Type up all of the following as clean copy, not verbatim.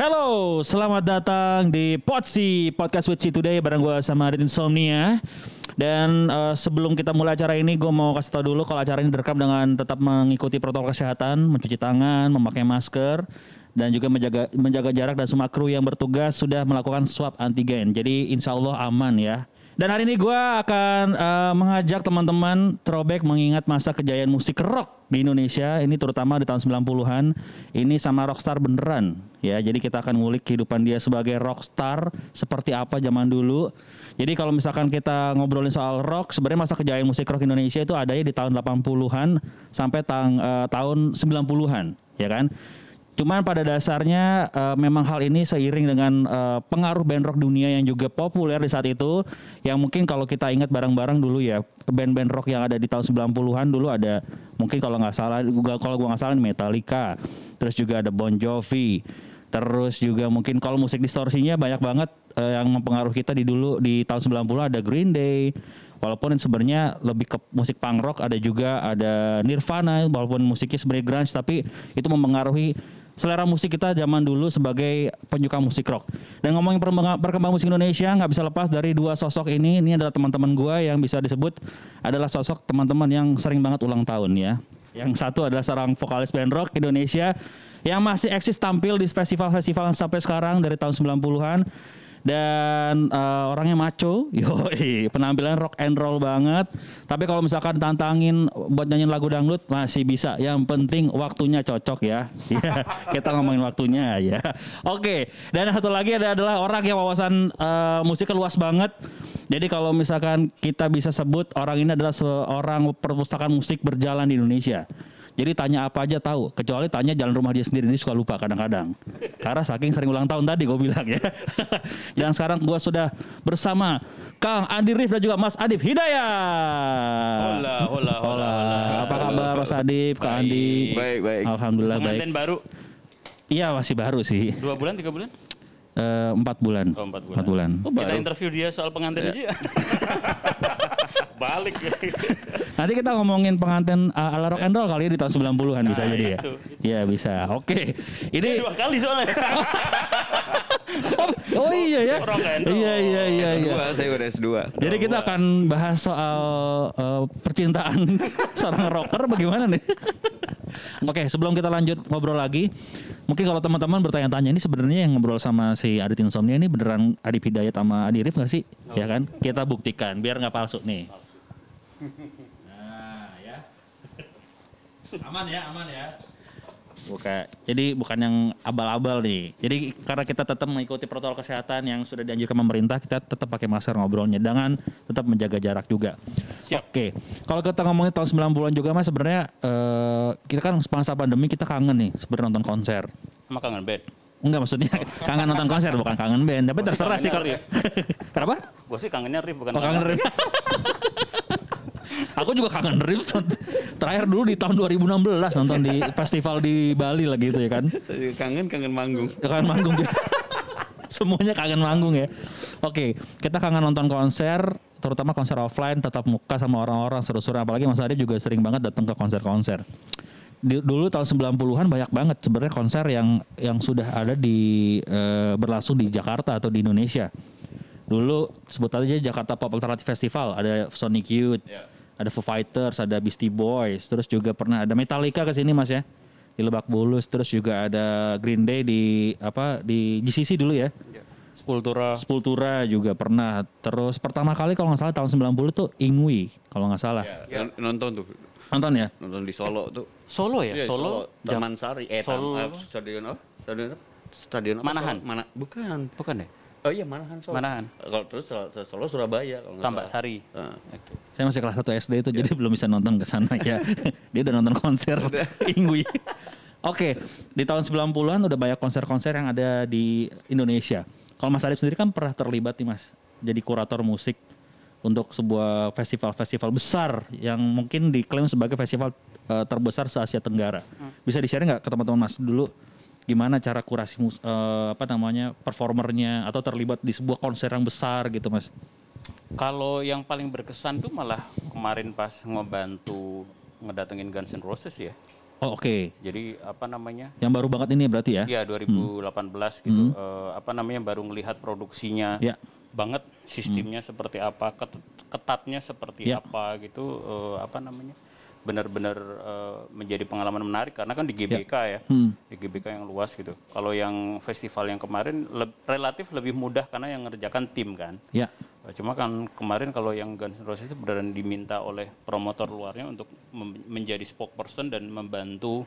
Halo, selamat datang di Podsi Podcast with Si Today bareng gue sama Adit Insomnia. Dan sebelum kita mulai acara ini, gue mau kasih tau dulu kalau acara ini direkam dengan tetap mengikuti protokol kesehatan, mencuci tangan, memakai masker, dan juga menjaga jarak, dan semua kru yang bertugas sudah melakukan swab antigen. Jadi insya Allah aman ya. Dan hari ini gue akan mengajak teman-teman throwback mengingat masa kejayaan musik rock di Indonesia. Ini terutama di tahun 90-an. Ini sama rockstar beneran. Ya, jadi kita akan ngulik kehidupan dia sebagai rockstar seperti apa zaman dulu. Jadi kalau misalkan kita ngobrolin soal rock, sebenarnya masa kejayaan musik rock Indonesia itu adanya di tahun 80-an sampai tahun 90-an, ya kan? Cuman pada dasarnya memang hal ini seiring dengan pengaruh band rock dunia yang juga populer di saat itu. Yang mungkin kalau kita ingat bareng-bareng dulu ya, band-band rock yang ada di tahun 90-an dulu ada, mungkin kalau gue nggak salah Metallica, terus juga ada Bon Jovi, terus juga mungkin kalau musik distorsinya banyak banget yang mempengaruhi kita di tahun 90 ada Green Day. Walaupun sebenarnya lebih ke musik punk rock, ada Nirvana, walaupun musiknya sebenarnya grunge, tapi itu mempengaruhi selera musik kita zaman dulu sebagai penyuka musik rock. Dan ngomongin perkembangan musik Indonesia, nggak bisa lepas dari dua sosok ini. Ini adalah teman-teman gue yang bisa disebut adalah sosok teman-teman yang sering banget ulang tahun ya. Yang satu adalah seorang vokalis band rock Indonesia yang masih eksis tampil di festival-festival sampai sekarang dari tahun 90-an. Dan orangnya maco, yoi, penampilan rock and roll banget. Tapi kalau misalkan tantangin buat nyanyiin lagu dangdut masih bisa. Yang penting waktunya cocok ya. Ya, kita ngomongin waktunya ya. Oke, dan satu lagi adalah orang yang wawasan musiknya luas banget. Jadi kalau misalkan kita bisa sebut orang ini adalah seorang perpustakaan musik berjalan di Indonesia. Jadi tanya apa aja tahu, kecuali tanya jalan rumah dia sendiri, ini suka lupa kadang-kadang. Karena saking sering ulang tahun tadi gue bilang ya. Dan sekarang gue sudah bersama Kang Andi Rif dan juga Mas Adib Hidayat. Hola. Apa kabar Mas Adib, Kang Andi? Baik. Alhamdulillah baik. Pengantin baru? Iya masih baru sih. 2 bulan, 3 bulan? 4 bulan. Oh, 4 bulan. Kita interview dia soal pengantin aja ya. Balik. Nanti kita ngomongin pengantin ala rock and roll kali ya di tahun 90-an bisa jadi ya. Iya bisa. Oke. Ini 2 kali soalnya. Oh iya ya. Rock and roll. Iya. S2, saya udah S2. Jadi kita akan bahas soal percintaan seorang rocker bagaimana nih? Oke, sebelum kita lanjut ngobrol lagi, mungkin kalau teman-teman bertanya-tanya ini sebenarnya yang ngobrol sama si Adit Insomnia ini beneran Adip Hidayat sama Adi Rif nggak sih? Ya kan? Kita buktikan biar nggak palsu nih. Nah, ya. Aman ya. Jadi bukan yang abal-abal nih. Jadi karena kita tetap mengikuti protokol kesehatan yang sudah dianjurkan pemerintah, kita tetap pakai masker ngobrolnya dengan tetap menjaga jarak juga. Siap. Oke. Kalau kita ngomongin tahun 90-an juga Mas, sebenarnya kita kan masa pandemi kita kangen nih sebenarnya nonton konser. Sama kangen band. Enggak, maksudnya kangen nonton konser bukan kangen band. Tapi terserah sih kalau. Kenapa? Gue sih kangennya Rif bukan kangen Rif. Aku juga kangen Rif. Terakhir dulu di tahun 2016 nonton di festival di Bali lah gitu ya kan. Saya juga kangen manggung. Kangen manggung gitu. Semuanya kangen manggung ya. Oke, kita kangen nonton konser, terutama konser offline, tatap muka sama orang-orang seru-seru. Apalagi Mas Adib juga sering banget datang ke konser-konser. Dulu tahun 90-an banyak banget sebenarnya konser yang sudah ada berlangsung di Jakarta atau di Indonesia. Dulu sebut aja Jakarta Pop Alternative Festival, ada Sonic Youth, ada Foo Fighters, ada Beastie Boys, terus juga pernah ada Metallica ke sini Mas ya. Di Lebak Bulus, terus juga ada Green Day di GCC dulu ya. Sepultura juga pernah. Terus pertama kali kalau nggak salah tahun 90 tuh Ingui kalau nggak salah. Ya, nonton tuh. Nonton ya? Nonton di Solo tuh. Solo ya? Iya, Solo. Taman Sari. Stadion apa? Manahan? Bukan ya? Oh iya, Manahan Solo. Manahan. Kalau terus Solo Surabaya kalau nggak Tambak salah. Sari. Itu. Saya masih kelas 1 SD itu jadi belum bisa nonton ke sana ya. Dia udah nonton konser Ingui. Oke, di tahun 90-an udah banyak konser-konser yang ada di Indonesia. Kalau Mas Arif sendiri kan pernah terlibat nih Mas, jadi kurator musik untuk sebuah festival-festival besar yang mungkin diklaim sebagai festival terbesar se-Asia Tenggara. Bisa di-share nggak ke teman-teman Mas dulu gimana cara kurasi performernya atau terlibat di sebuah konser yang besar gitu Mas? Kalau yang paling berkesan tuh malah kemarin pas ngebantu ngedatengin Guns N' Roses ya. Oh, oke. Jadi apa namanya? Yang baru banget ini berarti ya? Ya 2018 gitu. Apa namanya baru ngelihat produksinya Ya. banget, sistemnya seperti apa, ketatnya seperti Ya. apa gitu. Apa namanya? Benar-benar menjadi pengalaman menarik karena kan di GBK ya, di GBK yang luas gitu. Kalau yang festival yang kemarin relatif lebih mudah karena yang ngerjakan tim kan. Ya. Cuma kan kemarin kalau yang Guns N' Roses itu beneran diminta oleh promotor luarnya untuk menjadi spokesperson dan membantu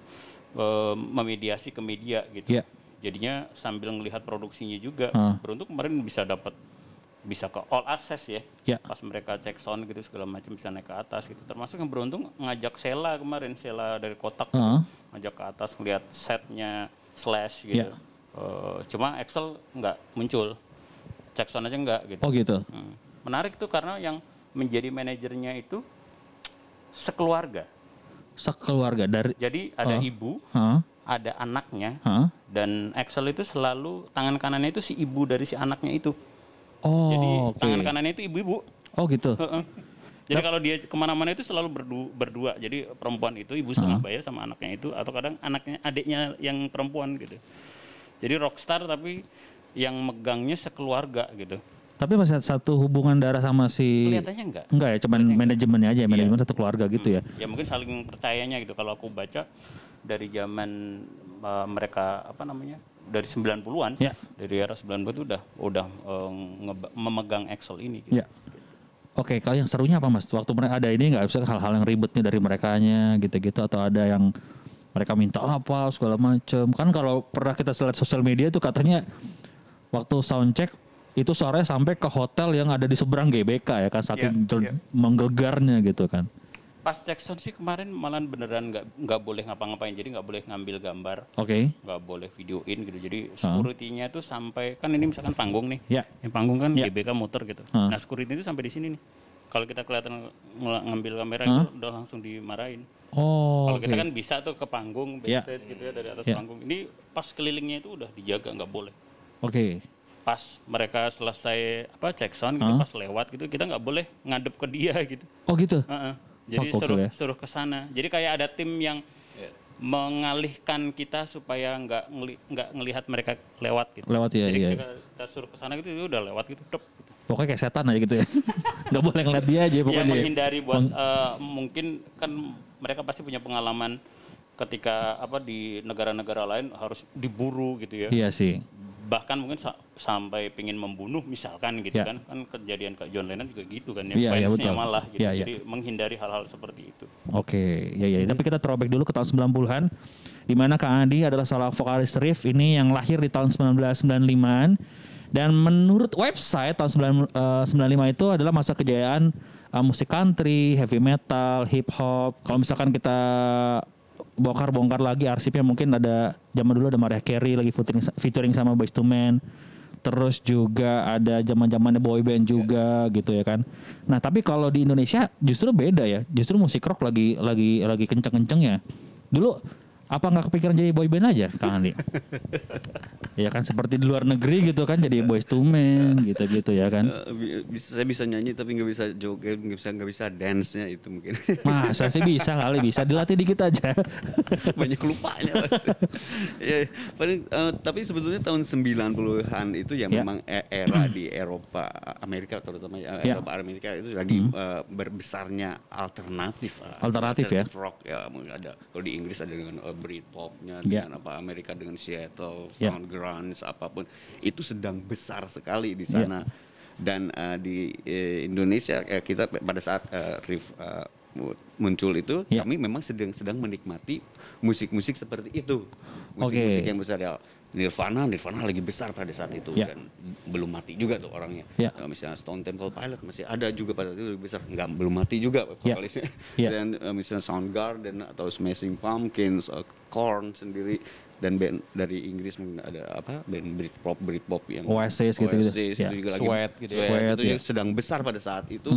memediasi ke media gitu. Ya. Jadinya sambil ngelihat produksinya juga, beruntung kemarin bisa ke all access ya. Ya. Pas mereka cek sound gitu segala macam bisa naik ke atas gitu. Termasuk yang beruntung ngajak Sheila kemarin, Sheila dari Kotak gitu, ngajak ke atas ngelihat setnya Slash gitu. Ya. Cuma Excel nggak muncul. Cek sound aja enggak gitu. Oh gitu. Menarik tuh karena yang menjadi manajernya itu sekeluarga. Sekeluarga dari. Jadi ada ibu, ada anaknya, dan Excel itu selalu tangan kanannya itu si ibu dari si anaknya itu. Oh. Jadi oke. tangan kanannya itu ibu-ibu. Oh gitu. Jadi kalau dia kemana-mana itu selalu berdua. Jadi perempuan itu ibu setengah bayar sama anaknya itu, atau kadang adiknya yang perempuan gitu. Jadi rockstar tapi yang megangnya sekeluarga gitu. Tapi masih satu hubungan darah sama si. Kelihatannya enggak. Enggak ya, cuman manajemennya aja, manajemen satu keluarga gitu ya. Ya mungkin saling percayanya gitu. Kalau aku baca dari zaman mereka apa namanya? Dari 90-an. Ya. Dari era 90 itu udah memegang Excel ini gitu. Ya. Oke, kalau yang serunya apa Mas? Waktu mereka ada ini nggak bisa hal-hal yang ribetnya dari merekanya gitu-gitu, atau ada yang mereka minta apa segala macam. Kan kalau pernah kita lihat sosial media itu katanya waktu soundcheck itu suaranya sampai ke hotel yang ada di seberang GBK ya kan, saking menggelegarnya gitu kan. Pas cek sound sih kemarin malah beneran nggak boleh ngapa-ngapain, jadi nggak boleh ngambil gambar, Oke. nggak boleh videoin gitu. Jadi security-nya tuh sampai kan ini misalkan panggung nih, Ya. yang panggung kan Ya. GBK muter gitu. Nah security itu sampai di sini nih. Kalau kita kelihatan ngambil kamera itu udah langsung dimarahin. Oh. Kalau kita kan bisa tuh ke panggung, Ya. backstage gitu ya dari atas Ya. panggung. Ini pas kelilingnya itu udah dijaga, nggak boleh. Oke. Pas mereka selesai cek sound gitu, pas lewat gitu kita nggak boleh ngadep ke dia gitu. Oh gitu. Jadi Oh, gokil ya. suruh ke sana. Jadi kayak ada tim yang mengalihkan kita supaya nggak ngelihat mereka lewat gitu. Lewat ya. Jadi Iya. kita suruh ke sana gitu, ya udah lewat gitu, dep, gitu. Pokoknya kayak setan aja gitu ya. Nggak boleh ngeliat dia aja Ya pokoknya. menghindari buat mungkin kan mereka pasti punya pengalaman ketika di negara-negara lain harus diburu gitu ya. Iya sih. Bahkan mungkin sampai pengen membunuh misalkan gitu Ya. kan kejadian Kak John Lennon juga gitu kan Iya, iya, fansnya betul. malah gitu. Iya, iya. Jadi menghindari hal-hal seperti itu. Oke, ya. Tapi kita throwback dulu ke tahun 90-an, di mana Kang Adi adalah salah vokalis Riff ini yang lahir di tahun 1995-an. Dan menurut website tahun 95 itu adalah masa kejayaan musik country, heavy metal, hip hop. Kalau misalkan kita bongkar lagi arsipnya, mungkin ada zaman dulu ada Mariah Carey lagi featuring sama Boyz II Men. Terus juga ada zaman-zamannya boy band juga gitu ya kan. Nah, tapi kalau di Indonesia justru beda ya. Justru musik rock lagi kenceng-kencengnya. Dulu apa nggak kepikiran jadi boy band aja Kang Andi? Ya kan seperti di luar negeri gitu kan, jadi Boyz II Men gitu-gitu ya kan. Saya bisa nyanyi tapi nggak bisa joget, nggak bisa dance-nya itu mungkin. Masa sih bisa kali, bisa dilatih dikit aja. Banyak lupanya pasti. Ya, paling, tapi sebetulnya tahun 90-an itu ya memang era di Eropa Amerika terutama Eropa Amerika itu lagi berbesarnya alternatif Ya. rock ya, mungkin ada kalau di Inggris ada dengan Britpopnya dengan Amerika dengan Seattle, Soundgarden, apapun itu sedang besar sekali di sana. Dan di Indonesia kita pada saat Riff muncul itu kami memang sedang menikmati musik-musik seperti itu, musik-musik yang besar ya. Nirvana lagi besar pada saat itu dan belum mati juga tuh orangnya. Misalnya Stone Temple Pilots masih ada juga pada itu lebih besar, belum mati juga vokalisnya. Dan misalnya Soundgarden atau Smashing Pumpkins, Korn sendiri, dan band dari Inggris mungkin ada band Britpop yang Oasis gitu. Itu juga Sweat lagi gitu itu sedang besar pada saat itu.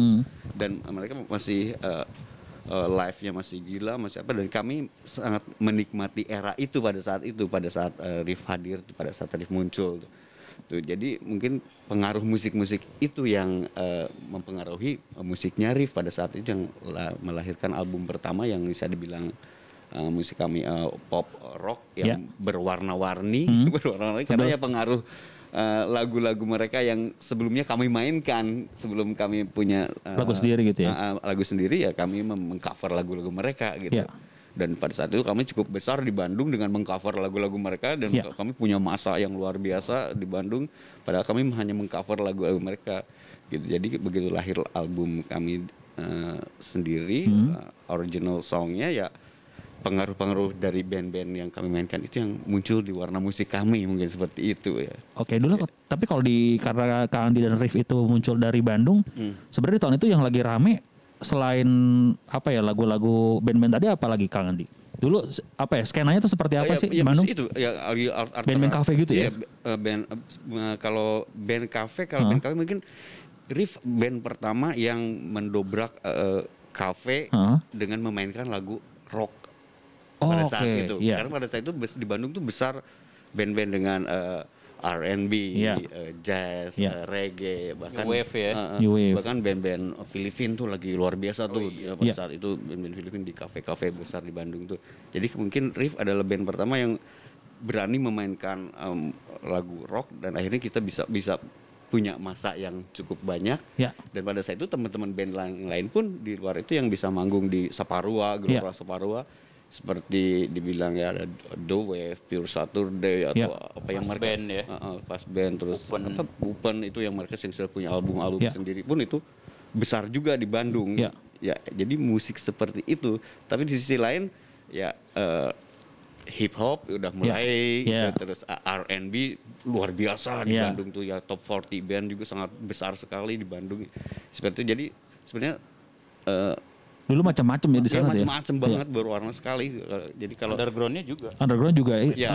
Dan mereka masih live-nya masih gila, masih dan kami sangat menikmati era itu pada saat Riff hadir, pada saat Riff muncul tuh. Jadi mungkin pengaruh musik-musik itu yang mempengaruhi musiknya Riff pada saat itu, yang melahirkan album pertama yang bisa dibilang musik kami pop rock yang berwarna-warni, berwarna-warni karena ya pengaruh lagu-lagu mereka yang sebelumnya kami mainkan sebelum kami punya lagu sendiri gitu ya. Lagu sendiri ya kami mengcover lagu-lagu mereka gitu. Dan pada saat itu kami cukup besar di Bandung dengan mengcover lagu-lagu mereka dan kami punya masa yang luar biasa di Bandung padahal kami hanya mengcover lagu-lagu mereka gitu. Jadi begitu lahir album kami sendiri original songnya ya pengaruh-pengaruh dari band-band yang kami mainkan itu yang muncul di warna musik kami mungkin seperti itu ya. Oke dulu tapi kalau karena Kang Andi dan Rif itu muncul dari Bandung, sebenarnya tahun itu yang lagi rame selain apa ya lagu-lagu band-band tadi apa lagi Kang Andi? Dulu apa ya skenanya itu seperti apa sih di Bandung? Itu ya band-band kafe gitu ya. Kalau band kafe band kafe mungkin Rif band pertama yang mendobrak kafe dengan memainkan lagu rock. Pada saat itu, karena pada saat itu di Bandung tuh besar band-band dengan R&B, jazz, reggae, bahkan wave ya, bahkan band-band Filipin tuh lagi luar biasa tuh pada saat itu band-band Filipin di kafe-kafe besar di Bandung tuh. Jadi mungkin Rif adalah band pertama yang berani memainkan lagu rock dan akhirnya kita bisa punya masa yang cukup banyak. Dan pada saat itu teman-teman band lain pun di luar itu yang bisa manggung di Saparua, Gelora Saparua. Seperti dibilang ya ada The Wave, Pure Saturday atau apa yang mereka band ya. Pas band terus Open itu yang mereka yang sudah punya album-album sendiri pun itu besar juga di Bandung. Ya jadi musik seperti itu. Tapi di sisi lain ya hip hop udah mulai terus R&B luar biasa di Bandung tuh ya top 40 band juga sangat besar sekali di Bandung. Seperti itu jadi sebenarnya dulu macam-macam ya di sana ya. Macam-macam banget berwarna sekali. Jadi kalau underground juga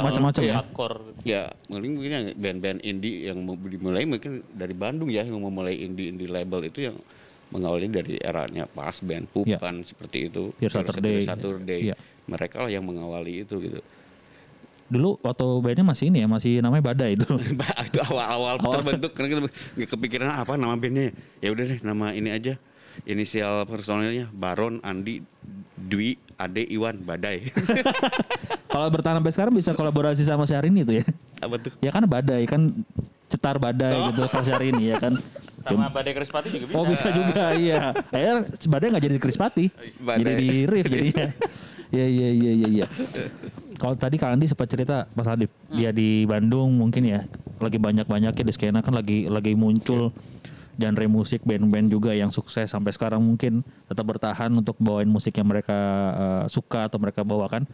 macam-macam ya. Hardcore. Ya, mungkin band-band indie yang dimulai mungkin dari Bandung ya yang memulai indie label itu yang mengawali dari eranya Pas Band, Pupan seperti itu. Pure Saturday. Mereka lah yang mengawali itu gitu. Dulu waktu bandnya masih ini ya, masih namanya Badai dulu. Itu awal terbentuk karena kita nggak kepikiran apa nama bandnya. Ya udah deh nama ini aja. Inisial personilnya Baron, Andi, Dwi, Ade, Iwan, Badai. Kalau bertahan sampai sekarang bisa kolaborasi sama Syahrini itu ya? Apa tuh? Ya kan Badai kan cetar Badai gitu kalau Syahrini ya kan. Sama Badai Krispati juga bisa. Oh bisa juga iya. Badai nggak jadi di Krispati, jadi di Rif jadinya. Iya. Kalau tadi Kak Andi sempat cerita Mas Adif, dia di Bandung mungkin ya lagi banyak-banyaknya di skena kan lagi muncul. Genre musik band-band juga yang sukses sampai sekarang mungkin tetap bertahan untuk bawain musik yang mereka suka atau mereka bawakan.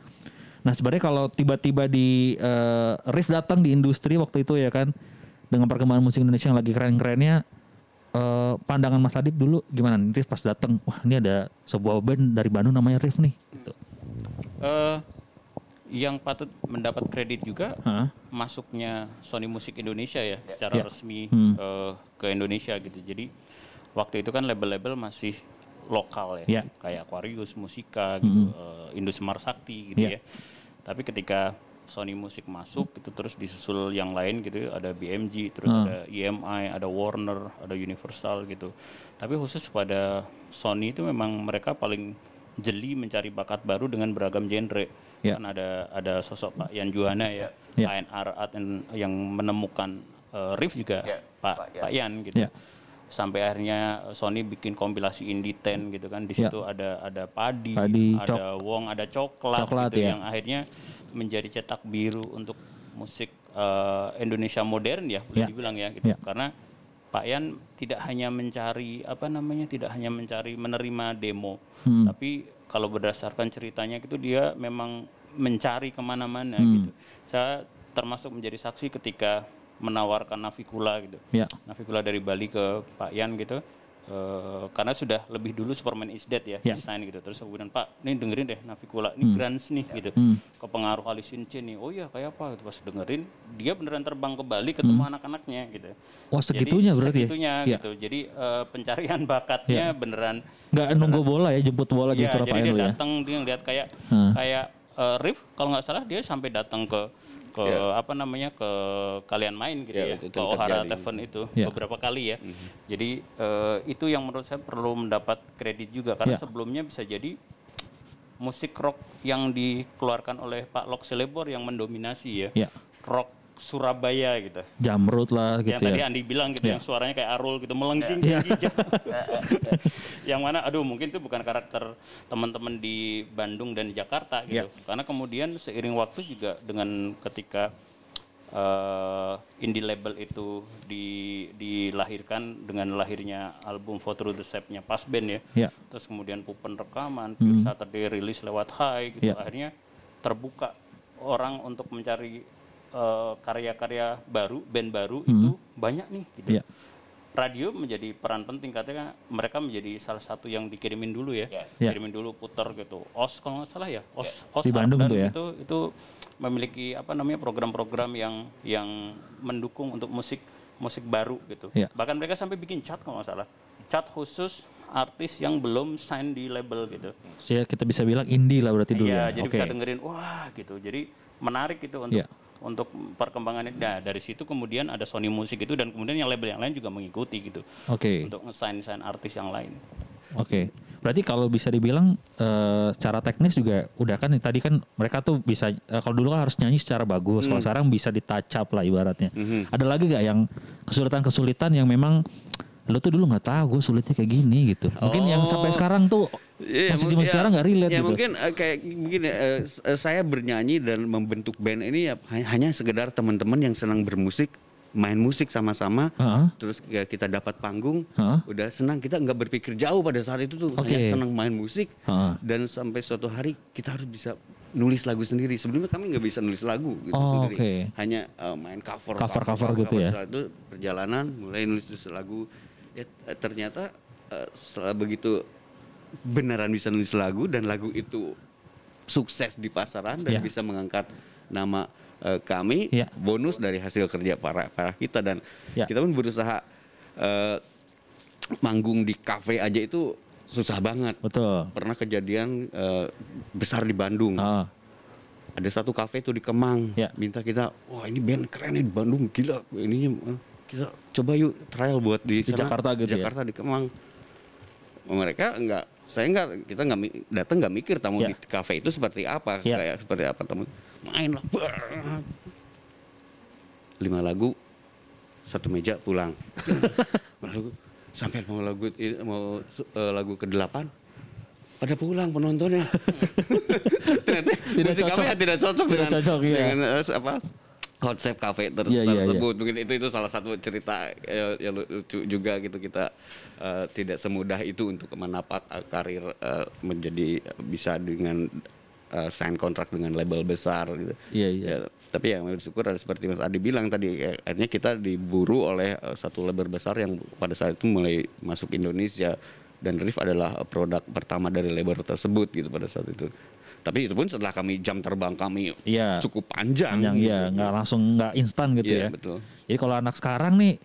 Nah sebenarnya kalau tiba-tiba di Rif datang di industri waktu itu ya kan dengan perkembangan musik Indonesia yang lagi keren-kerennya, pandangan Mas Adip dulu gimana? Rif pas datang, wah ini ada sebuah band dari Bandung namanya Rif nih. Gitu. Yang patut mendapat kredit juga masuknya Sony Music Indonesia ya secara resmi ke Indonesia gitu. Jadi waktu itu kan label-label masih lokal ya, kayak Aquarius, Musika gitu, Indosmar Sakti gitu ya. Tapi ketika Sony Music masuk itu terus disusul yang lain gitu, ada BMG, terus ada EMI, ada Warner, ada Universal gitu. Tapi khusus pada Sony itu memang mereka paling jeli mencari bakat baru dengan beragam genre. Kan ada sosok Pak Yan Juhana ya, A&R Art yang menemukan riff juga Pak Yan gitu. Sampai akhirnya Sony bikin kompilasi Indie 10 gitu kan. Di situ ada padi, ada Wong, ada coklat gitu yang akhirnya menjadi cetak biru untuk musik Indonesia modern ya, boleh dibilang ya gitu. Karena Pak Yan tidak hanya mencari menerima demo, tapi kalau berdasarkan ceritanya gitu dia memang mencari kemana-mana gitu. Saya termasuk menjadi saksi ketika menawarkan Navikula gitu. Navikula dari Bali ke Pak Yan gitu. Karena sudah lebih dulu Superman is Dead ya desain gitu. Terus kemudian Pak, ini dengerin deh Navikula, ini grunge nih gitu. Kepengaruh Alice in Chains nih. Oh iya kayak apa gitu. Pas dengerin dia beneran terbang ke Bali ketemu anak-anaknya gitu. Wah segitunya berarti. Segitunya gitu. Jadi pencarian bakatnya beneran nggak nunggu bola ya, jemput bola justru jadi dia datang dia ngeliat kayak Riff kalau nggak salah dia sampai datang ke ke kalian main gitu ke Ohara Tavern itu beberapa kali ya. Jadi itu yang menurut saya perlu mendapat kredit juga karena sebelumnya bisa jadi musik rock yang dikeluarkan oleh Pak Lok Selebor yang mendominasi ya. Rock Surabaya gitu. Jamrut lah gitu yang tadi Andi bilang gitu, yang suaranya kayak Arul gitu, melengking tinggi. Yang mana aduh mungkin itu bukan karakter teman-teman di Bandung dan di Jakarta gitu. Karena kemudian seiring waktu juga dengan ketika indie label itu dilahirkan dengan lahirnya album For Through the Shape-nya Pas Band ya. Terus kemudian Pupen rekaman, Pure Saturday rilis lewat High gitu. Akhirnya terbuka orang untuk mencari karya-karya baru, band baru itu banyak nih gitu. Radio menjadi peran penting, katanya mereka menjadi salah satu yang dikirimin dulu ya. Kirimin dulu putar gitu. OS kalau nggak salah ya, OS di Bandung tuh ya. Itu memiliki program-program yang mendukung untuk musik baru gitu. Bahkan mereka sampai bikin chart kalau nggak salah. Chart khusus artis yang belum sign di label gitu. Kita bisa bilang indie lah berarti dulu ya. Jadi bisa dengerin wah gitu. Jadi menarik gitu untuk perkembangannya. Nah, dari situ kemudian ada Sony Music itu dan kemudian yang label yang lain juga mengikuti gitu. Untuk nge-sign artis yang lain. Berarti kalau bisa dibilang secara teknis juga udah kan tadi kan mereka tuh bisa kalau dulu kan harus nyanyi secara bagus, kalau sekarang bisa di-touch up lah ibaratnya. Ada lagi gak yang kesulitan-kesulitan yang memang lo tuh dulu nggak tahu gue sulitnya kayak gini gitu. Mungkin yang sampai sekarang tuh masih sekarang nggak relate gitu. Mungkin kayak begini, saya bernyanyi dan membentuk band ini hanya sekedar teman-teman yang senang bermusik, main musik sama-sama, terus kita dapat panggung, udah senang, kita nggak berpikir jauh pada saat itu tuh, hanya senang main musik, dan sampai suatu hari kita harus bisa nulis lagu sendiri. Sebelumnya kami nggak bisa nulis lagu gitu sendiri, hanya main cover gitu ya. Saat itu perjalanan mulai nulis lagu, ternyata setelah begitu beneran bisa nulis lagu dan lagu itu sukses di pasaran dan bisa mengangkat nama kami, bonus dari hasil kerja para kita dan kita pun berusaha manggung di kafe aja itu susah banget. Pernah kejadian besar di Bandung. Ada satu kafe itu di Kemang, minta kita, wah ini band keren nih di Bandung, gila ininya, kita coba yuk trial buat di sana, Jakarta gitu Jakarta di Kemang. Mereka kita datang nggak mikir tamu di kafe itu seperti apa, kayak seperti apa tamu, main lah, 5 lagu, 1 meja pulang. Sampai mau lagu ke-8 pada pulang penontonnya. Ternyata musik kami tidak cocok dengan konsep kafe tersebut. Mungkin itu salah satu cerita yang lucu juga gitu, kita tidak semudah itu untuk menapak karir menjadi bisa dengan sign kontrak dengan label besar gitu. Tapi yang bersyukur ada seperti Mas Adi bilang tadi, akhirnya kita diburu oleh satu label besar yang pada saat itu mulai masuk Indonesia, dan Riff adalah produk pertama dari label tersebut gitu pada saat itu. Tapi itu pun setelah jam terbang kami cukup panjang gitu. Nggak instan gitu ya. Betul. Jadi kalau anak sekarang nih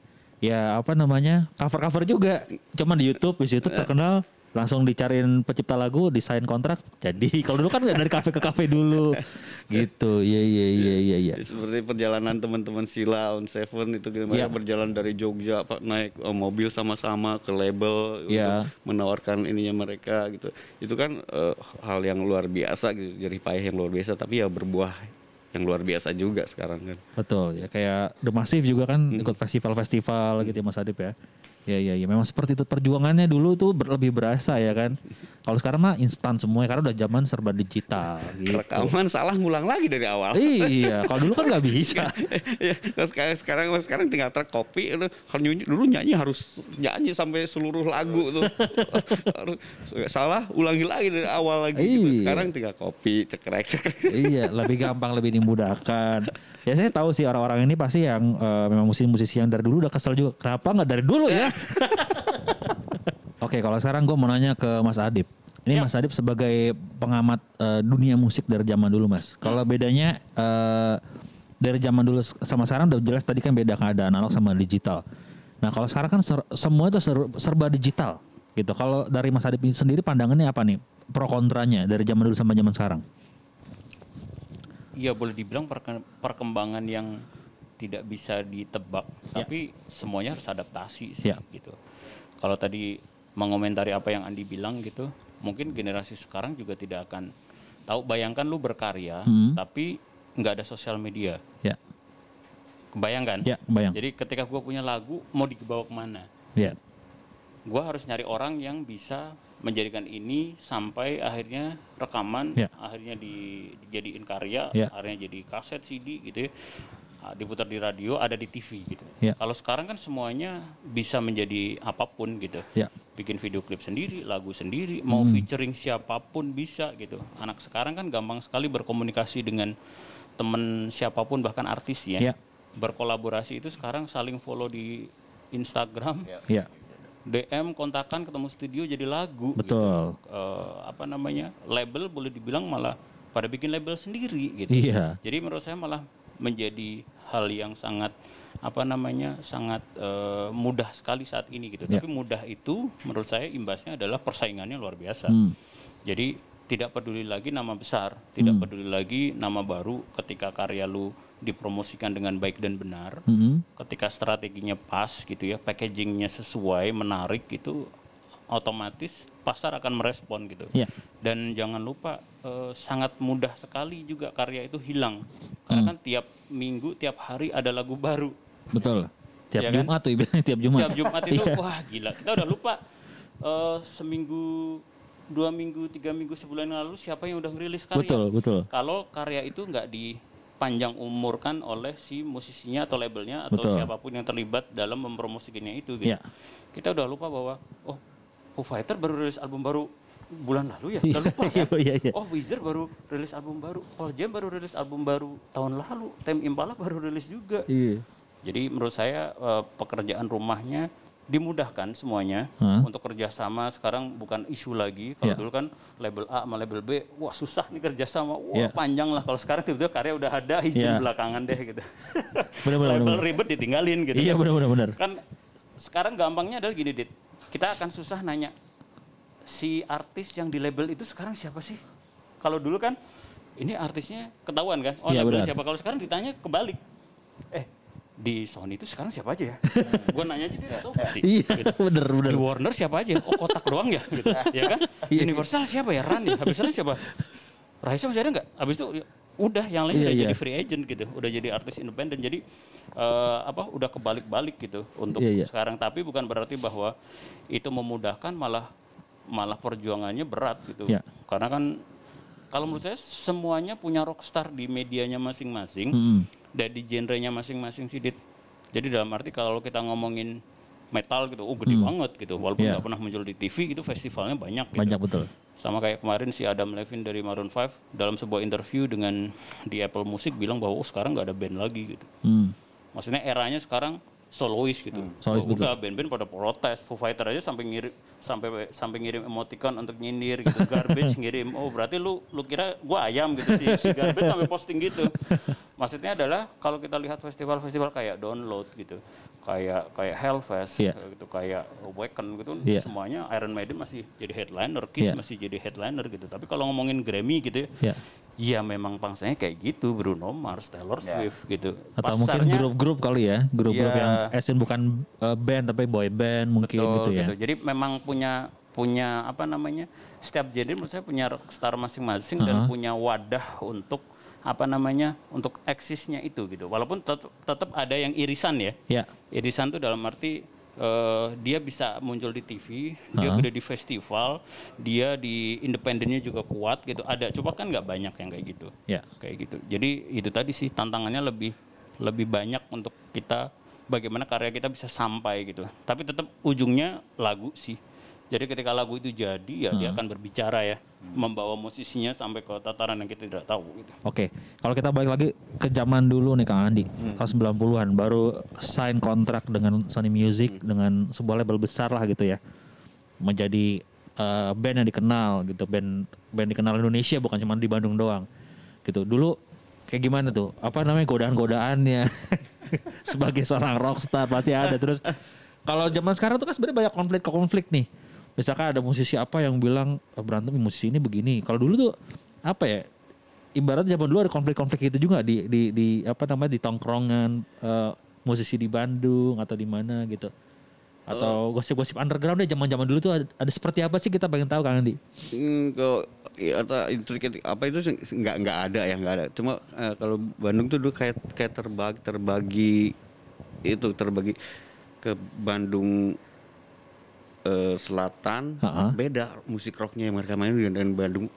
cover juga, cuman di YouTube terkenal, langsung dicariin pencipta lagu, desain kontrak jadi. Kalau dulu kan dari kafe ke kafe dulu gitu. Iya. Seperti perjalanan teman-teman Sila on Seven itu, mereka berjalan dari Jogja naik mobil sama-sama ke label untuk menawarkan ininya mereka gitu. Itu kan hal yang luar biasa gitu, jerih payah yang luar biasa, tapi ya berbuah yang luar biasa juga sekarang kan. Betul ya, kayak The Massive juga kan ikut festival-festival gitu ya Mas Adip ya. Iya, memang seperti itu perjuangannya dulu tuh lebih berasa ya kan. Kalau sekarang mah instan semua karena udah zaman serba digital gitu. Rekaman salah ngulang lagi dari awal. Iya, kalau dulu kan nggak bisa. sekarang tinggal track copy. Kalau dulu harus nyanyi sampai seluruh lagu tuh. Salah ulangi lagi dari awal lagi gitu. Sekarang tinggal copy, cekrek. Iya, lebih gampang, lebih dimudahkan. Ya saya tahu sih orang-orang ini pasti yang memang musisi-musisi yang dari dulu udah kesel juga. Kenapa nggak dari dulu ya? Oke, kalau sekarang gue mau nanya ke Mas Adip. Ini Mas Adip sebagai pengamat dunia musik dari zaman dulu, Mas. Kalau bedanya dari zaman dulu sama sekarang udah jelas tadi kan beda, kan ada analog sama digital. Nah kalau sekarang kan semua itu serba digital gitu. Kalau dari Mas Adip sendiri pandangannya apa nih? Pro kontranya dari zaman dulu sama zaman sekarang? Ya boleh dibilang perkembangan yang tidak bisa ditebak, tapi semuanya harus adaptasi sih gitu. Kalau tadi mengomentari apa yang Andi bilang gitu, mungkin generasi sekarang juga tidak akan Tahu, bayangkan lu berkarya tapi nggak ada sosial media. Ya. Kebayang kan? Ya, kebayang. Jadi ketika gue punya lagu, mau dibawa kemana? Ya. Gue harus nyari orang yang bisa menjadikan ini sampai akhirnya rekaman, akhirnya dijadiin karya, akhirnya jadi kaset, CD gitu ya, diputar di radio, ada di TV gitu. Kalau sekarang kan semuanya bisa menjadi apapun gitu, bikin video klip sendiri, lagu sendiri, mau featuring siapapun bisa gitu. Anak sekarang kan gampang sekali berkomunikasi dengan teman siapapun, bahkan artis ya. Berkolaborasi itu sekarang saling follow di Instagram. DM, kontakan, ketemu studio, jadi lagu. Betul. Gitu. Label boleh dibilang malah pada bikin label sendiri gitu. Jadi menurut saya malah menjadi hal yang sangat sangat mudah sekali saat ini gitu. Tapi mudah itu menurut saya imbasnya adalah persaingannya luar biasa. Jadi tidak peduli lagi nama besar, tidak peduli lagi nama baru ketika karya lu dipromosikan dengan baik dan benar, ketika strateginya pas gitu ya, packagingnya sesuai, menarik gitu, otomatis pasar akan merespon gitu. Dan jangan lupa sangat mudah sekali juga karya itu hilang, karena kan tiap minggu, tiap hari ada lagu baru. Betul. Tiap ya Jumat kan? tuh, tiap Jumat. Tiap Jumat itu wah gila, kita udah lupa seminggu, 2 minggu, 3 minggu, sebulan lalu siapa yang udah ngerilis karya. Betul. Kalau karya itu nggak dipanjang umurkan oleh si musisinya atau labelnya atau siapapun yang terlibat dalam mempromosikannya itu gitu. Kita udah lupa bahwa Foo Fighter baru rilis album baru bulan lalu ya, udah lupa kan? Weezer baru rilis album baru, Pearl Jam baru rilis album baru tahun lalu, Tame Impala baru rilis juga. Jadi menurut saya pekerjaan rumahnya dimudahkan semuanya untuk kerjasama sekarang bukan isu lagi. Kalau dulu kan label A sama label B, wah susah nih kerjasama, panjang lah. Kalau sekarang tiba-tiba karya udah ada, izin belakangan deh gitu. Label ribet ditinggalin gitu. Iya benar. Kan sekarang gampangnya adalah gini Dit, kita akan susah nanya si artis yang di label itu sekarang siapa sih? Kalau dulu kan ini artisnya ketahuan kan, label siapa. Kalau sekarang ditanya kebalik, di Sony itu sekarang siapa aja ya? Gue nanya aja dia nggak tahu pasti. Gitu. Bener. Di Warner siapa aja? Kotak doang ya? Gitu. Ya kan? Universal siapa ya? Ran ya? Habis Ran siapa? Raisa masih ada nggak? Habis itu udah yang lain udah jadi free agent gitu, udah jadi artis independen. Jadi udah kebalik-balik gitu untuk sekarang. Tapi bukan berarti bahwa itu memudahkan, malah perjuangannya berat gitu. Karena kan kalau menurut saya semuanya punya rockstar di medianya masing-masing. Dan di genrenya masing-masing sih Dit. Jadi dalam arti kalau kita ngomongin metal gitu, gede banget gitu. Walaupun nggak pernah muncul di TV, itu festivalnya banyak gitu. Banyak, betul. Sama kayak kemarin si Adam Levine dari Maroon 5 dalam sebuah interview dengan di Apple Music bilang bahwa sekarang nggak ada band lagi gitu. Maksudnya eranya sekarang solois gitu. Udah band-band pada protes. Foo Fighter aja sampai ngirim emoticon untuk nyindir gitu. Garbage ngirim. Berarti lu kira gua ayam gitu si Garbage sampai posting gitu. Maksudnya adalah kalau kita lihat festival-festival kayak Download gitu, kayak Hellfest gitu, kayak Awaken gitu, semuanya Iron Maiden masih jadi headliner, Kiss masih jadi headliner gitu. Tapi kalau ngomongin Grammy gitu ya memang pangsanya kayak gitu, Bruno Mars, Taylor Swift gitu. Atau mungkin grup-grup kali ya, grup-grup yang bukan band tapi boy band mungkin. Betul, gitu ya. Jadi memang punya setiap genre menurut saya punya rockstar masing-masing dan punya wadah untuk untuk eksisnya itu gitu. Walaupun tetap ada yang irisan ya. Irisan tuh dalam arti dia bisa muncul di TV, dia udah di festival, dia di independennya juga kuat gitu. Ada, coba kan nggak banyak yang kayak gitu. Kayak gitu. Jadi itu tadi sih tantangannya lebih banyak untuk kita, bagaimana karya kita bisa sampai gitu. Tapi tetap ujungnya lagu sih. Jadi ketika lagu itu jadi dia akan berbicara ya, membawa musisinya sampai ke tataran yang kita tidak tahu gitu. Oke. Kalau kita balik lagi ke zaman dulu nih Kang Andi, tahun 90-an baru sign kontrak dengan Sony Music dengan sebuah label besar lah gitu ya. Menjadi band yang dikenal gitu, band dikenal Indonesia, bukan cuma di Bandung doang. Gitu. Dulu kayak gimana tuh? Godaan-godaannya sebagai seorang rockstar pasti ada. Terus kalau zaman sekarang tuh kan sebenarnya banyak konflik nih. Misalkan ada musisi apa yang bilang berantem musisi ini begini. Kalau dulu tuh ibaratnya zaman dulu ada konflik-konflik itu juga di tongkrongan musisi di Bandung atau di mana gitu. Atau gosip-gosip underground deh zaman-zaman dulu tuh ada seperti apa sih, kita pengen tahu Kang Andi. Kalau atau intricate apa itu nggak ada ya, nggak ada. Cuma kalau Bandung tuh dulu kayak terbagi ke Bandung Selatan, beda musik rocknya yang mereka mainin dan Bandung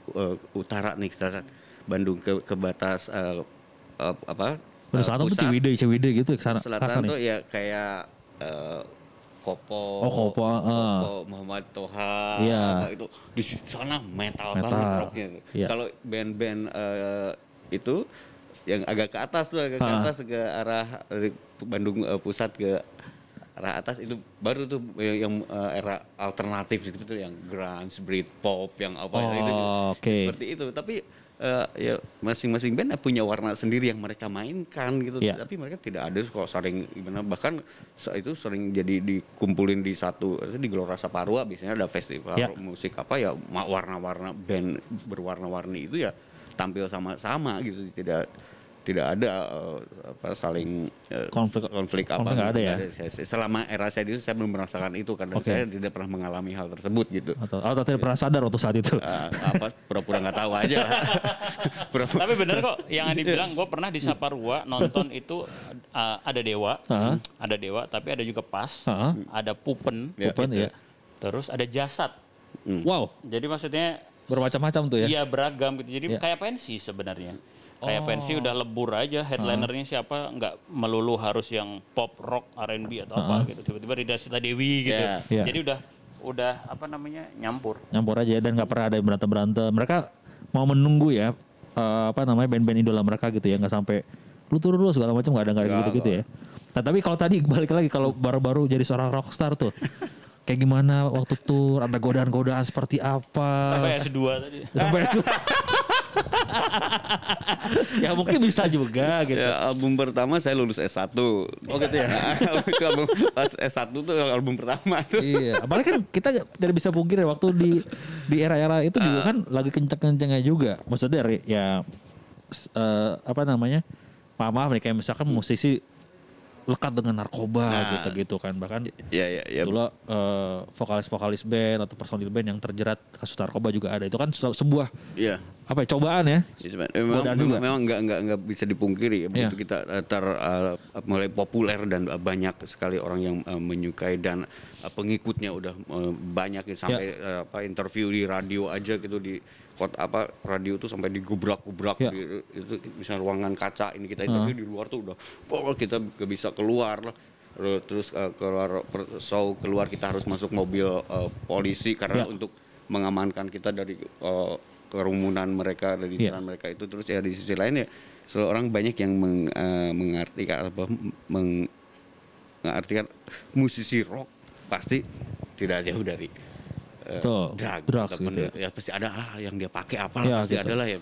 Utara nih, Bandung ke batas Bandung Selatan tuh Ciwidey gitu ke sana. Selatan tuh ya kayak Kopo, Muhammad Toha, itu di sana metal banget rocknya. Kalau band-band itu yang agak ke atas ke arah Bandung pusat ke arah atas itu baru tuh yang era alternatif gitu tuh, yang grunge, Britpop, yang itu seperti itu. Tapi ya masing-masing band punya warna sendiri yang mereka mainkan gitu. Tapi mereka tidak ada kok saling gimana, bahkan itu sering jadi dikumpulin di di Gelora Saparua, biasanya ada festival musik ya warna-warna band berwarna-warni itu ya tampil sama-sama gitu, tidak ada saling konflik apa nggak ada ya. Selama era saya itu saya belum merasakan itu karena saya tidak pernah mengalami hal tersebut gitu. Atau tidak pernah sadar waktu saat itu. Pura-pura nggak tahu aja lah. Tapi bener kok yang Andi bilang, gue pernah di Saparua nonton itu ada Dewa tapi ada juga Pas, ada Pupen gitu. Terus ada Jasad. Wow. Jadi maksudnya bermacam-macam tuh ya. Iya, beragam gitu. Jadi kayak pensi sebenarnya. Kayak pensi udah lebur aja, headlinernya siapa, nggak melulu harus yang pop, rock, R&B atau apa gitu. Tiba-tiba Rida Sita Dewi gitu. Jadi udah apa namanya, nyampur aja dan nggak pernah ada berantem. Mereka mau menunggu ya band-band idola mereka gitu ya, nggak sampai lu turun dulu segala macam, nggak ada gitu ya. Nah tapi kalau tadi balik lagi, kalau baru-baru jadi seorang rockstar tuh kayak gimana waktu tour, ada godaan-godaan seperti apa? Sampai S2 tadi. Sampai S2. Ya mungkin bisa juga gitu. Ya, album pertama saya lulus S1. Oh gitu ya. Itu album pas S1 tuh album pertama tuh. Iya, apalagi kan kita tidak bisa pungkiri waktu di era-era itu juga kan lagi kenceng-kencengnya juga. Maksudnya ya maaf nih, kayak misalkan musisi lekat dengan narkoba gitu kan, bahkan dulu vokalis band atau personil band yang terjerat kasus narkoba juga ada. Itu kan sebuah cobaan ya. Memang nggak bisa dipungkiri ya, begitu kita mulai populer dan banyak sekali orang yang menyukai dan pengikutnya udah banyak sampai interview di radio aja gitu, di radio tuh sampai digubrak-gubrak itu misalnya ruangan kaca ini kita interview di luar tuh udah kita gak bisa keluar lah, terus keluar kita harus masuk mobil polisi karena untuk mengamankan kita dari kerumunan mereka, dari jalan mereka itu. Terus ya di sisi lain ya seorang banyak yang mengartikan musisi rock pasti tidak jauh dari drugs gitu ya. Pasti ada yang dia pakai pasti ada lah ya.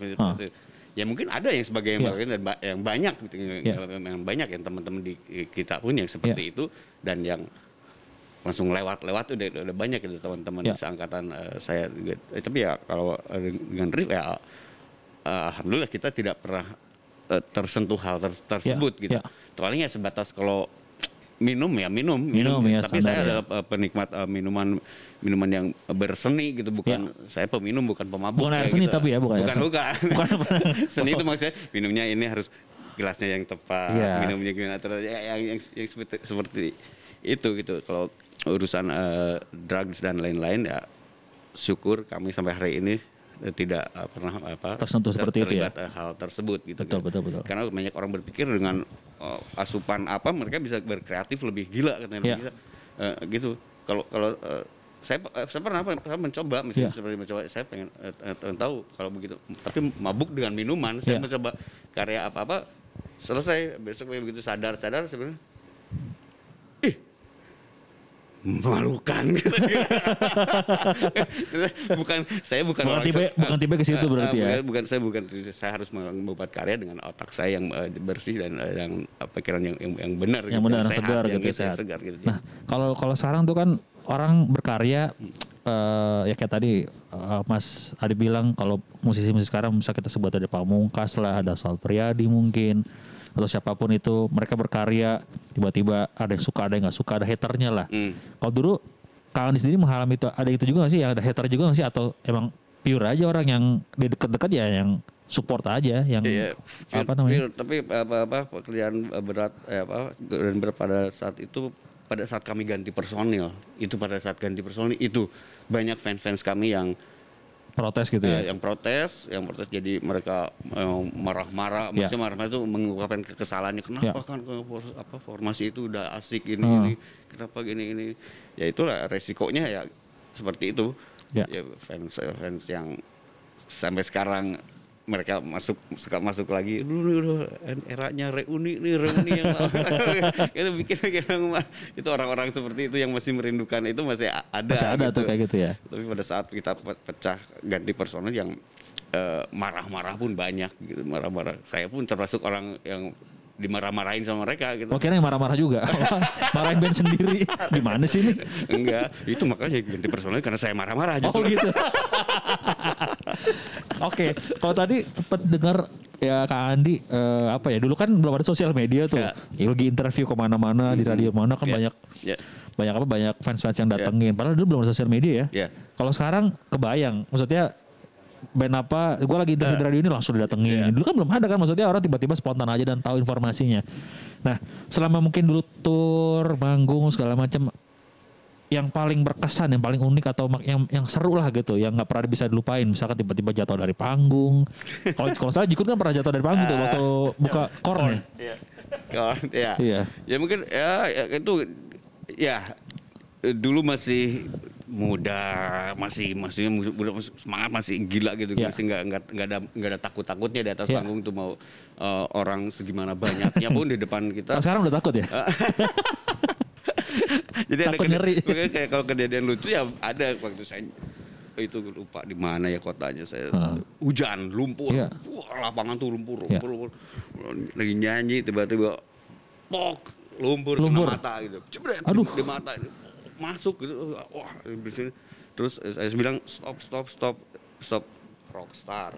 Ya mungkin ada yang sebagai yang banyak gitu, yang banyak yang teman-teman di kita pun yang seperti itu, dan yang langsung lewat udah banyak gitu teman-teman seangkatan saya. Tapi ya kalau dengan Rif ya alhamdulillah kita tidak pernah tersentuh hal tersebut gitu. Paling ya sebatas kalau minum. Tapi saya adalah penikmat minuman yang berseni gitu, bukan saya peminum, bukan pemabuk. Bukan air seni gitu. Tapi ya bukan. Seni itu maksudnya minumnya ini harus gelasnya yang tepat, minumnya gimana terus yang seperti itu gitu. Kalau urusan drugs dan lain-lain ya syukur kami sampai hari ini tidak pernah tersentuh seperti itu ya, hal tersebut gitu. Betul. Karena banyak orang berpikir dengan asupan mereka bisa berkreatif lebih gila katanya, bisa gitu. Kalau saya pernah mencoba misalnya seperti mencoba, saya pengen tahu kalau begitu, tapi mabuk dengan minuman. Saya mencoba karya apa selesai, besok begitu sadar sebenarnya memalukan gitu. bukan tiba ke situ berarti ya. Saya harus membuat karya dengan otak saya yang bersih dan yang pikiran yang benar, yang benar, segar gitu, segar gitu. Nah, kalau sekarang tuh kan orang berkarya ya kayak tadi Mas Adi bilang, kalau musisi sekarang bisa kita sebut ada Pamungkas lah, ada Sal Priadi mungkin. atau siapapun itu mereka berkarya tiba-tiba ada yang suka ada yang nggak suka ada haternya lah. Kalau dulu Kang Andi sendiri mengalami itu ada itu juga nggak sih ada hater juga nggak sih atau emang pure aja orang yang di dekat-dekat ya yang support aja yang apa namanya? Tapi pekerjaan berat dan berat pada saat kami ganti personil itu banyak fans kami yang protes gitu ya? Yang protes jadi mereka marah-marah, maksudnya marah-marah itu mengungkapkan kekesalannya kenapa kan formasi itu udah asik ini kenapa gini ya itulah resikonya ya seperti itu ya fans yang sampai sekarang mereka suka masuk lagi dulu eranya reuni yang itu bikin itu orang-orang seperti itu yang masih merindukan itu masih ada gitu. Tuh kayak gitu ya. Tapi pada saat kita pecah ganti personel yang marah-marah pun banyak gitu, marah-marah. Saya pun termasuk orang yang dimarah-marahin sama mereka gitu. Oh, kira yang marah-marah juga. Marahin band sendiri. Gimana sih ini? Enggak, itu makanya ganti personel karena saya marah-marah justru. Oh gitu. Oke, kalau tadi sempat dengar ya Kak Andi dulu kan belum ada sosial media tuh. Ya, lagi interview kemana-mana di radio mana kan banyak fans-fans yang datengin. Padahal dulu belum ada sosial media ya. Kalau sekarang kebayang, maksudnya band apa, gue lagi interview di radio ini langsung didatengin. Dulu kan belum ada kan, maksudnya orang tiba-tiba spontan aja dan tahu informasinya. Nah, selama mungkin dulu tour, manggung segala macam, yang paling berkesan, yang paling unik atau yang seru lah gitu, yang nggak pernah bisa dilupain, misalkan tiba-tiba jatuh dari panggung. Kalau saya Jikun kan pernah jatuh dari panggung tuh waktu buka Korn ya. Korn ya. Iya. Ya mungkin itu dulu masih muda, maksudnya semangat, masih gila gitu, masih nggak ada takutnya di atas panggung tuh mau orang segimana banyaknya pun di depan kita. Sekarang udah takut ya? Jadi ada kayak kalau kejadian lucu ya ada waktu saya itu lupa di mana ya kotanya saya hujan lumpur, lapangan tuh lumpur, lagi nyanyi tiba-tiba lumpur kena mata gitu, cebret di mata ini masuk gitu, wah terus saya bilang stop rockstar,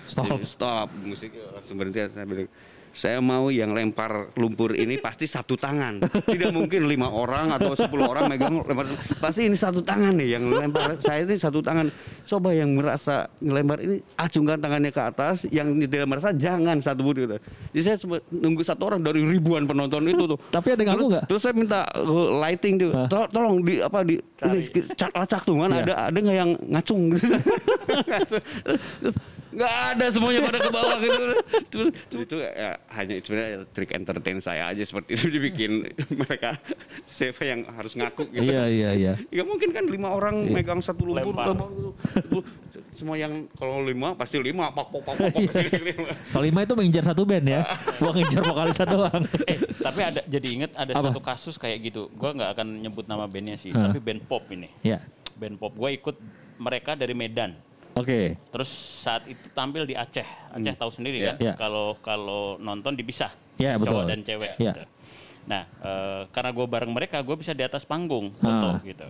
stop musik langsung berhenti. Saya bilang saya mau yang lempar lumpur ini pasti satu tangan. Tidak mungkin 5 orang atau 10 orang megang lempar. Pasti ini satu tangan nih yang lempar. Saya ini satu tangan. Coba yang merasa ngelempar ini acungkan tangannya ke atas, yang tidak merasa jangan satu pun gitu. Jadi saya coba nunggu satu orang dari ribuan penonton itu tuh. Tapi ada ngaku enggak? Terus saya minta lighting tuh. Tolong ini lacak tuh kan ada enggak yang ngacung gitu. Nggak ada, semuanya pada ke bawah gitu. Itu ya, hanya sebenarnya trik entertain saya aja seperti itu, dibikin mereka siapa yang harus ngaku gitu. Iya. Nggak mungkin kan 5 orang megang satu lumpur gitu. Semua yang kalau 5 pasti 5 pak. Kalau 5 itu mengincar satu band ya. Gua ngincar vokalisnya doang. Tapi jadi inget ada satu kasus kayak gitu. Gua nggak akan nyebut nama bandnya sih, tapi band pop ini. Iya. Band pop. Gua ikut mereka dari Medan. Oke. Terus saat itu tampil di Aceh. Aceh tahu sendiri kan, kalau nonton dipisah, cowok dan cewek. Gitu. Nah, karena gue bareng mereka, gue bisa di atas panggung, gitu.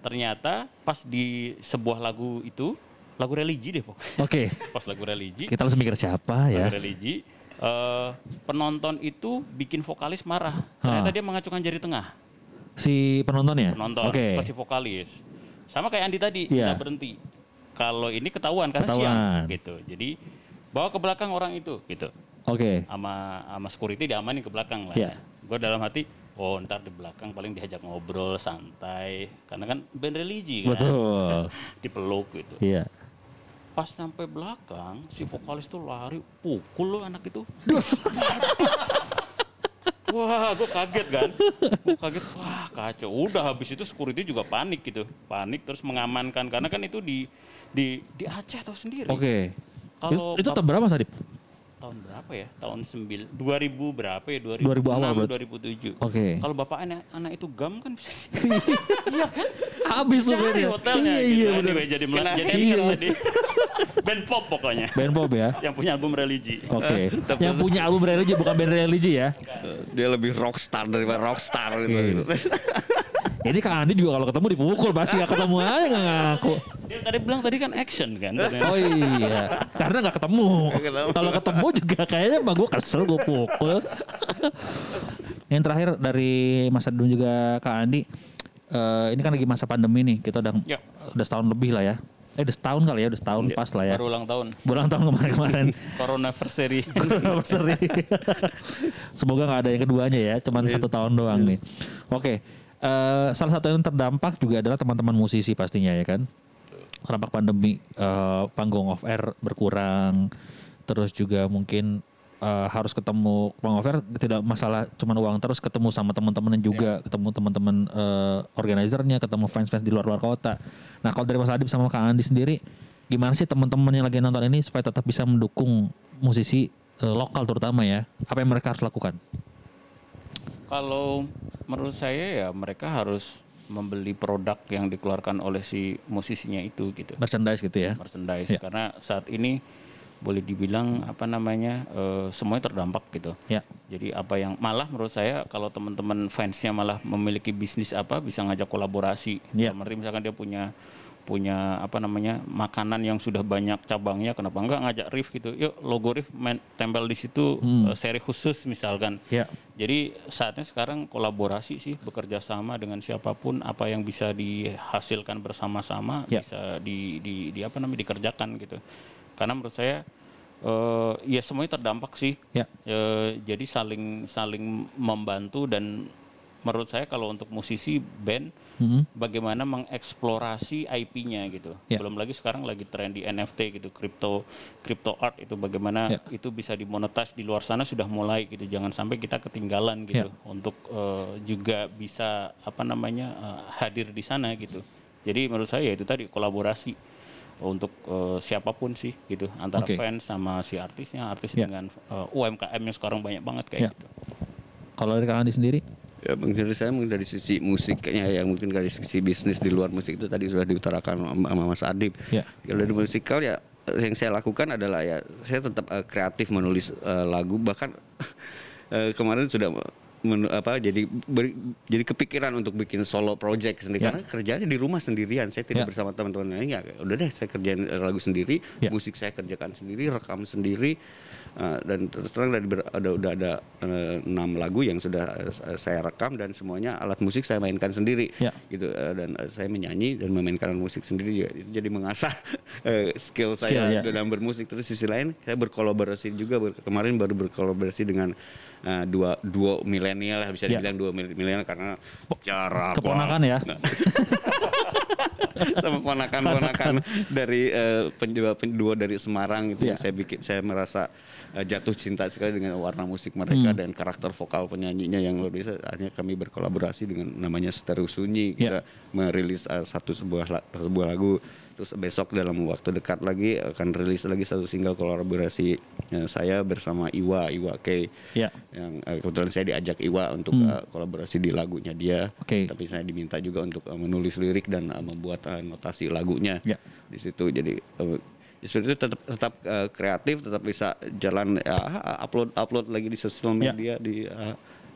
Ternyata pas di sebuah lagu itu, lagu religi deh pokoknya. Oke. Pas lagu religi. Kita harus mikir siapa ya. Lagu religi. Penonton itu bikin vokalis marah. Ternyata dia mengacungkan jari tengah. Si penontonnya? Penonton. Pas si vokalis. Sama kayak Andi tadi, kita berhenti. Kalau ini ketahuan karena siang gitu. Jadi bawa ke belakang orang itu gitu. Oke. Sama security diamanin ke belakang lah. Gue dalam hati, ntar di belakang paling diajak ngobrol santai. Karena kan band religi kan. Betul. Dipeluk gitu. Iya. Pas sampai belakang si vokalis tuh lari, pukul lo anak itu. Wah, gue kaget kan. Wah kacau. Udah habis itu security juga panik gitu. Panik terus mengamankan karena kan itu di Aceh tahu sendiri. Oke. Kalau itu tahun berapa Sadip? Tahun berapa ya? Tahun 2000 berapa ya? 2000 awal 2007. Oke. Kalau bapak anak itu gam kan bisa. Iya kan? Habis cari hotelnya. Iya benar. Jadi band pop pokoknya. Band pop ya. Yang punya album religi. Oke. Yang punya album religi bukan band religi ya. Dia lebih rockstar daripada rockstar gitu. Ini Kang Andi juga kalau ketemu dipukul pasti gak ketemu aja gak ngaku. Dia tadi bilang tadi kan action kan. Oh iya, karena gak ketemu. Kalau ketemu juga kayaknya mah gue kesel gue pukul. Yang terakhir dari Mas Adun juga Kak Andi, ini kan lagi masa pandemi nih, kita udah setahun lebih lah ya. Udah setahun kali ya, udah setahun pas lah ya. Baru ulang tahun. Ulang tahun kemarin-kemarin. Coronaversary. Semoga gak ada yang keduanya ya, cuman 1 tahun doang nih. Oke, salah satu yang terdampak juga adalah teman-teman musisi pastinya ya kan. Terdampak pandemi, panggung off air berkurang, terus juga mungkin harus ketemu panggung off air tidak masalah cuman uang, terus ketemu sama teman-teman juga, ketemu teman-teman organizernya, ketemu fans-fans di luar kota. Nah kalau dari Mas Adib sama Kang Andi sendiri, gimana sih teman-teman yang lagi nonton ini supaya tetap bisa mendukung musisi lokal terutama ya? Apa yang mereka harus lakukan? Kalau menurut saya ya mereka harus membeli produk yang dikeluarkan oleh si musisinya itu gitu. Merchandise gitu ya? Merchandise, karena saat ini boleh dibilang semuanya terdampak gitu. Ya. Jadi apa yang malah menurut saya kalau teman-teman fansnya malah memiliki bisnis bisa ngajak kolaborasi. Ya. Misalkan dia punya makanan yang sudah banyak cabangnya, kenapa enggak ngajak Rif gitu, yuk logo Rif tempel di situ, seri khusus misalkan. Ya. Jadi saatnya sekarang kolaborasi sih, bekerja sama dengan siapapun, apa yang bisa dihasilkan bersama-sama bisa dikerjakan gitu. Karena menurut saya ya semuanya terdampak sih. Ya. Jadi saling membantu, dan menurut saya kalau untuk musisi band bagaimana mengeksplorasi IP-nya gitu. Ya. Belum lagi sekarang lagi tren di NFT gitu, crypto art itu bagaimana itu bisa dimonetize di luar sana sudah mulai gitu. Jangan sampai kita ketinggalan gitu untuk juga bisa hadir di sana gitu. Jadi menurut saya ya itu tadi kolaborasi untuk siapapun sih gitu, antara fans sama si artisnya, dengan UMKM yang sekarang banyak banget kayak gitu. Kalau dari Kang Andi sendiri? Ya menurut saya mungkin dari sisi musiknya ya, mungkin dari sisi bisnis di luar musik itu tadi sudah diutarakan sama Mas Adib. Kalau dari musikal ya yang saya lakukan adalah ya saya tetap kreatif menulis lagu, bahkan kemarin sudah jadi kepikiran untuk bikin solo project sendiri karena kerjanya di rumah sendirian, saya tidak bersama teman-teman lain. Ya udah deh saya kerjain lagu sendiri, musik saya kerjakan sendiri, rekam sendiri, dan terus terang udah ada 6 lagu yang sudah saya rekam dan semuanya alat musik saya mainkan sendiri gitu, dan saya menyanyi dan memainkan musik sendiri juga. Jadi mengasah skill saya dalam bermusik. Terus sisi lain saya berkolaborasi juga, kemarin baru berkolaborasi dengan duo milenial lah, bisa dibilang duo milenial karena cara keponakan ya. Sama ponakan dari penduo dari Semarang itu yang saya merasa jatuh cinta sekali dengan warna musik mereka dan karakter vokal penyanyinya yang luar biasa. Akhirnya kami berkolaborasi dengan namanya Stereo Sunyi, kita merilis sebuah lagu. Terus besok dalam waktu dekat lagi akan rilis lagi satu single kolaborasi saya bersama Iwa K. Yang kebetulan saya diajak Iwa untuk kolaborasi di lagunya dia. Tapi saya diminta juga untuk menulis lirik dan membuat notasi lagunya di situ. Jadi seperti itu tetap kreatif, tetap bisa jalan upload lagi di sosial media, di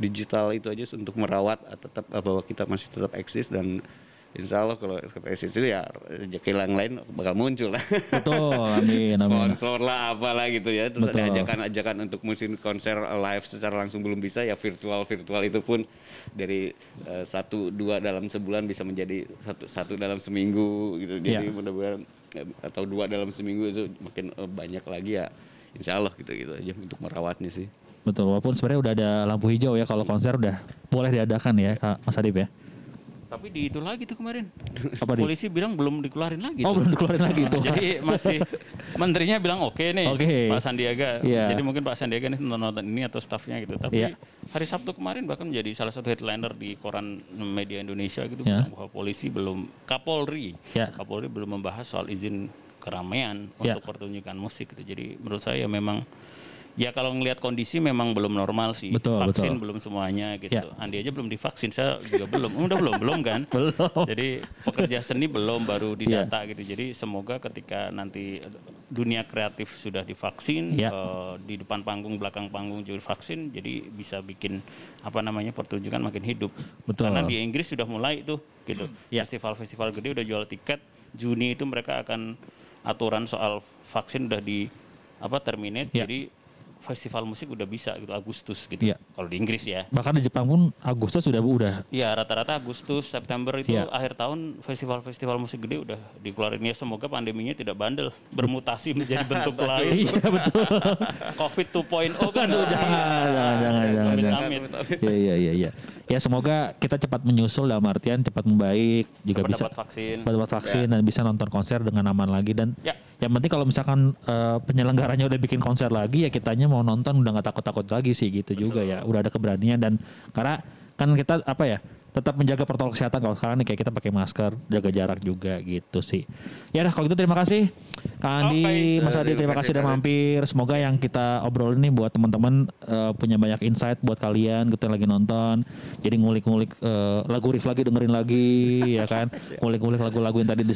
digital itu aja untuk merawat tetap bahwa kita masih tetap eksis, dan insya Allah kalau eksis itu ya rezeki yang lain bakal muncul lah. Betul, amin. Sponsor lah apalah gitu ya. Terus ada ajakan untuk musim konser live secara langsung belum bisa, ya virtual itu pun dari 1-2 dalam sebulan bisa menjadi satu dalam seminggu gitu. Jadi mudah-mudahan atau 2 dalam seminggu itu makin banyak lagi ya, insya Allah gitu aja untuk merawatnya sih. Betul, walaupun sebenarnya udah ada lampu hijau ya kalau konser udah boleh diadakan ya Kak Mas Adib ya. Tapi di itu lagi tuh kemarin. Apa polisi bilang belum dikeluarin lagi. Belum dikeluarin lagi tuh. Jadi masih menterinya bilang oke nih Pak Sandiaga. Jadi mungkin Pak Sandiaga nih nonton ini atau stafnya gitu. Tapi hari Sabtu kemarin bahkan menjadi salah satu headliner di koran media Indonesia gitu, bahwa polisi Kapolri belum membahas soal izin keramaian untuk pertunjukan musik gitu. Jadi menurut saya memang Ya kalau ngelihat kondisi memang belum normal sih. Vaksin belum semuanya gitu. Ya. Andi aja belum divaksin, saya juga belum. Udah belum kan? Belum. Jadi pekerja seni belum, baru didata gitu. Jadi semoga ketika nanti dunia kreatif sudah divaksin, di depan panggung, belakang panggung juga divaksin, jadi bisa bikin pertunjukan makin hidup. Betul. Karena di Inggris sudah mulai tuh gitu. Festival-festival gede udah jual tiket. Juni itu mereka akan aturan soal vaksin udah di terminate. Jadi festival musik udah bisa gitu Agustus gitu. Kalau di Inggris ya. Bahkan di Jepang pun Agustus sudah. Iya, rata-rata Agustus, September itu akhir tahun festival-festival musik gede udah dikeluarin. Ya semoga pandeminya tidak bandel, bermutasi menjadi bentuk lain. Iya betul. Covid 2.0 kan. Jangan. Iya. Ya semoga kita cepat menyusul dalam artian cepat membaik, juga bisa dapat vaksin dan bisa nonton konser dengan aman lagi. Dan yang penting kalau misalkan penyelenggaranya udah bikin konser lagi, ya kitanya mau nonton udah nggak takut-takut lagi sih gitu. Betul. Juga ya, udah ada keberanian. Dan karena kan kita tetap menjaga protokol kesehatan. Kalau sekarang nih kayak kita pakai masker, jaga jarak juga gitu sih. Ya udah kalau gitu terima kasih Kak Andi, Mas Adi, terima kasih udah mampir. Semoga yang kita obrolin nih buat teman-teman punya banyak insight buat kalian gitu yang lagi nonton. Jadi ngulik-ngulik lagu riff lagi, dengerin lagi ya kan. Ngulik-ngulik lagu-lagu yang tadi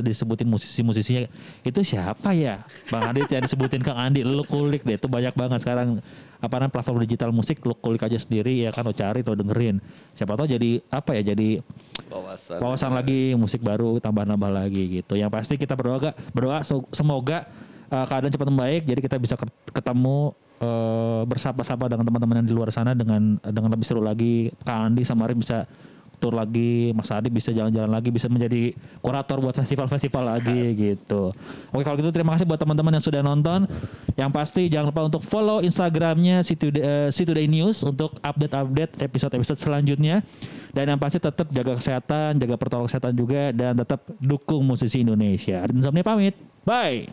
disebutin musisi-musisinya. Itu siapa ya? Bang Adi yang disebutin Kang Andi, lu kulik deh. Itu banyak banget sekarang platform digital musik, lu kulik aja sendiri ya kan, lu cari atau dengerin. Siapa tahu jadi jadi wawasan lagi musik baru, tambah-tambah lagi gitu. Yang pasti kita berdoa semoga keadaan cepat membaik, jadi kita bisa ketemu bersapa-sapa dengan teman-teman yang di luar sana dengan lebih seru lagi. Kak Andi sama Rim bisa tur lagi, Mas Adi bisa jalan-jalan lagi, bisa menjadi kurator buat festival-festival lagi gitu. Oke kalau gitu terima kasih buat teman-teman yang sudah nonton. Yang pasti jangan lupa untuk follow Instagramnya Si Today News untuk update episode-episode selanjutnya. Dan yang pasti tetap jaga kesehatan, jaga protokol kesehatan juga, dan tetap dukung musisi Indonesia. Insomnia pamit, bye.